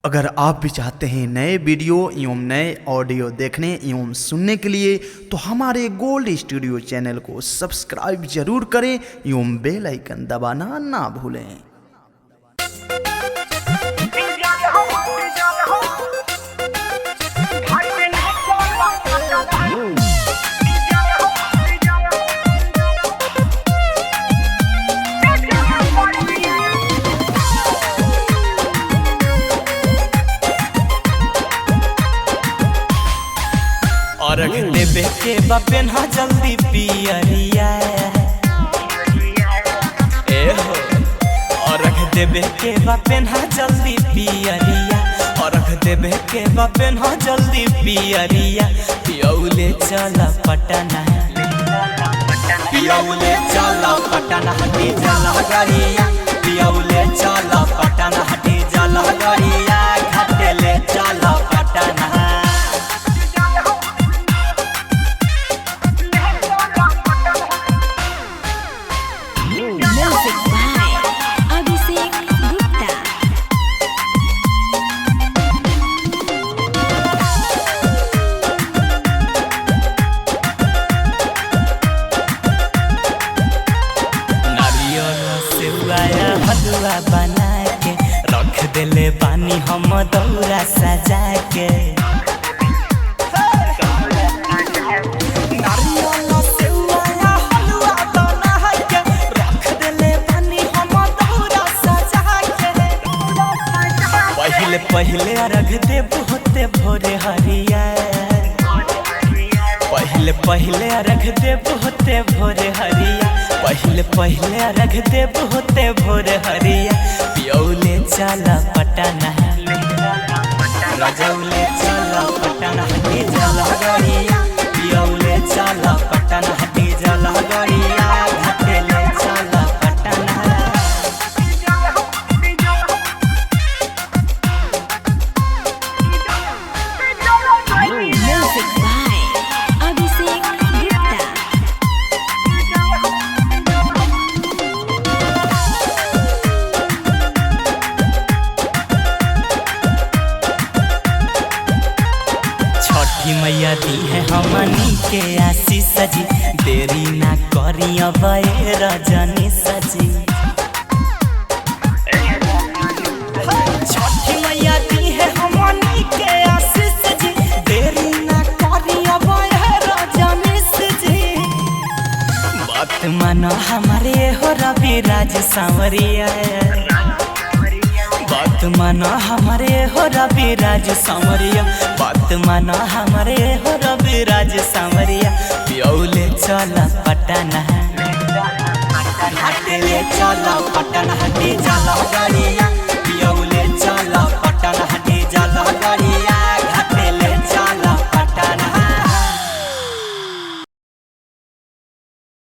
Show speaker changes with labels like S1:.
S1: अगर आप भी चाहते हैं नए वीडियो एवं नए ऑडियो देखने एवं सुनने के लिए तो हमारे गोल्ड स्टूडियो चैनल को सब्सक्राइब जरूर करें एवं बेल आइकन दबाना ना भूलें।
S2: और देवे के बपेन हा जल्दी पियरिया ए हो और देवे के बपेन हा जल्दी पियरिया और देवे के बपेन हा जल्दी पियरिया पियौले चल पटना पियौले चल पटना हटी जल गरिया पियौले चल पटना हटी जल गरिया घाटेले चल पटना। हलवा बना के रख देले पानी हम दौरा सजा के नारियल सेवया हलवा बना के रख देले पानी हम दौरा सजा के पहले पहले अर्घ देव होते भोरे हरिया पहले पहले अर्घ देव होते भोरे हरिया पहले पहले अर्घ देव होते भोर हरिया पियौले चल पटना रजौले चल पटना हटी जल गरिया पियौले चल पटना हटी जल गरिया घाटेले चल पटना। मैया दी है हमनी के आशीष जी देरी ना करी अब रजनी सजी छठी मैया दी है हमनी के आशीष जी देरी ना करी अब रजनी सजी बात मानो हमारे हो रवि राज सांवरिया बात मानो हमारे हो रवि राज सांवरिया बात मानो हमारे हो रवि राज सांवरिया पियौले चल पटना घाटेले चल पटना।